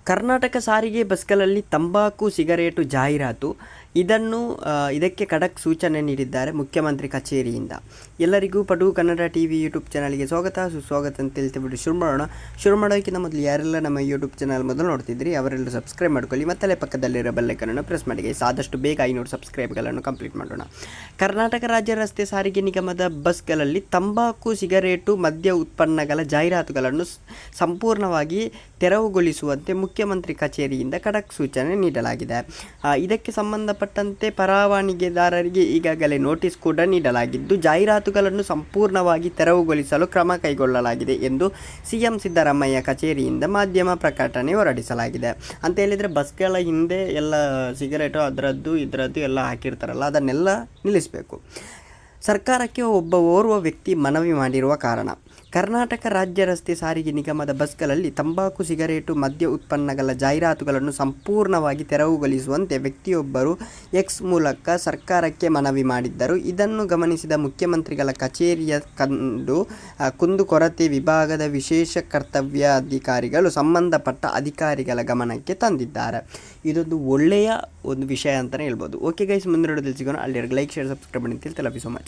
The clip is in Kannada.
ಕರ್ನಾಟಕ ಸಾರಿಗೆ ಬಸ್ಗಳಲ್ಲಿ ತಂಬಾಕು ಸಿಗರೇಟು ಜಾಹೀರಾತು ಇದಕ್ಕೆ ಖಡಕ್ ಸೂಚನೆ ನೀಡಿದ್ದಾರೆ ಮುಖ್ಯಮಂತ್ರಿ ಕಚೇರಿಯಿಂದ. ಎಲ್ಲರಿಗೂ ಪಡು ಕನ್ನಡ ಟಿವಿ ಯೂಟ್ಯೂಬ್ ಚಾನಲ್ಗೆ ಸುಸ್ವಾಗತ ಅಂತ ಹೇಳ್ತಿಬಿಟ್ಟು ಶುರು ಮಾಡೋಕ್ಕಿಂತ ಮೊದಲು ಯಾರೆಲ್ಲ ನಮ್ಮ ಯೂಟ್ಯೂಬ್ ಚಾನಲ್ ಮೊದಲು ನೋಡ್ತಿದ್ರಿ ಅವರೆಲ್ಲರೂ ಸಬ್ಸ್ಕ್ರೈಬ್ ಮಾಡ್ಕೊಳ್ಳಿ, ಮತ್ತಲ್ಲೇ ಪಕ್ಕದಲ್ಲಿರೋ ಬೆಲ್ಲೈಕನನ್ನು ಪ್ರೆಸ್ ಮಾಡಿ ಗೈಸ್. ಆದಷ್ಟು ಬೇಗ 500 ಸಬ್ಸ್ಕ್ರೈಬ್ಗಳನ್ನು ಕಂಪ್ಲೀಟ್ ಮಾಡೋಣ. ಕರ್ನಾಟಕ ರಾಜ್ಯ ರಸ್ತೆ ಸಾರಿಗೆ ನಿಗಮದ ಬಸ್ಗಳಲ್ಲಿ ತಂಬಾಕು ಸಿಗರೇಟು ಮದ್ಯ ಉತ್ಪನ್ನಗಳ ಜಾಹೀರಾತುಗಳನ್ನು ಸಂಪೂರ್ಣವಾಗಿ ತೆರವುಗೊಳಿಸುವಂತೆ ಮುಖ್ಯಮಂತ್ರಿ ಕಚೇರಿಯಿಂದ ಖಡಕ್ ಸೂಚನೆ ನೀಡಲಾಗಿದೆ. ಇದಕ್ಕೆ ಸಂಬಂಧಪಟ್ಟಂತೆ ಪರವಾನಗಿದಾರರಿಗೆ ಈಗಾಗಲೇ ನೋಟಿಸ್ ಕೂಡ ನೀಡಲಾಗಿದ್ದು ಜಾಹೀರಾತುಗಳನ್ನು ಸಂಪೂರ್ಣವಾಗಿ ತೆರವುಗೊಳಿಸಲು ಕ್ರಮ ಕೈಗೊಳ್ಳಲಾಗಿದೆ ಎಂದು ಸಿಎಂ ಸಿದ್ದರಾಮಯ್ಯ ಕಚೇರಿಯಿಂದ ಮಾಧ್ಯಮ ಪ್ರಕಟಣೆ ಹೊರಡಿಸಲಾಗಿದೆ. ಅಂತ ಹೇಳಿದರೆ ಬಸ್ಗಳ ಹಿಂದೆ ಎಲ್ಲ ಸಿಗರೇಟು ಅದರದ್ದು ಇದರದ್ದು ಎಲ್ಲ ಹಾಕಿರ್ತಾರಲ್ಲ, ಅದನ್ನೆಲ್ಲ ನಿಲ್ಲಿಸಬೇಕು. ಸರ್ಕಾರಕ್ಕೆ ಓರ್ವ ವ್ಯಕ್ತಿ ಮನವಿ ಮಾಡಿರುವ ಕಾರಣ ಕರ್ನಾಟಕ ರಾಜ್ಯ ರಸ್ತೆ ಸಾರಿಗೆ ನಿಗಮದ ಬಸ್ಗಳಲ್ಲಿ ತಂಬಾಕು ಸಿಗರೇಟು ಮದ್ಯ ಉತ್ಪನ್ನಗಳ ಜಾಹೀರಾತುಗಳನ್ನು ಸಂಪೂರ್ಣವಾಗಿ ತೆರವುಗೊಳಿಸುವಂತೆ ವ್ಯಕ್ತಿಯೊಬ್ಬರು ಎಕ್ಸ್ ಮೂಲಕ ಸರ್ಕಾರಕ್ಕೆ ಮನವಿ ಮಾಡಿದ್ದರು. ಇದನ್ನು ಗಮನಿಸಿದ ಮುಖ್ಯಮಂತ್ರಿಗಳ ಕಚೇರಿಯ ಕುಂದುಕೊರತೆ ವಿಭಾಗದ ವಿಶೇಷ ಕರ್ತವ್ಯಾಧಿಕಾರಿಗಳು ಸಂಬಂಧಪಟ್ಟ ಅಧಿಕಾರಿಗಳ ಗಮನಕ್ಕೆ ತಂದಿದ್ದಾರೆ. ಇದೊಂದು ಒಳ್ಳೆಯ ವಿಷಯ ಅಂತಲೇ ಹೇಳ್ಬೋದು. ಓಕೆ ಗೈಸ್, ಮುಂದಿನ ವಿಡಿಯೋದಲ್ಲಿ ಸಿಗೋಣ. ಅಲ್ಲಿವರೆಗೆ ಲೈಕ್, ಶೇರ್, ಸಬ್ಸ್ಕ್ರೈಬ್ ಮಾಡಿ. Love you so much.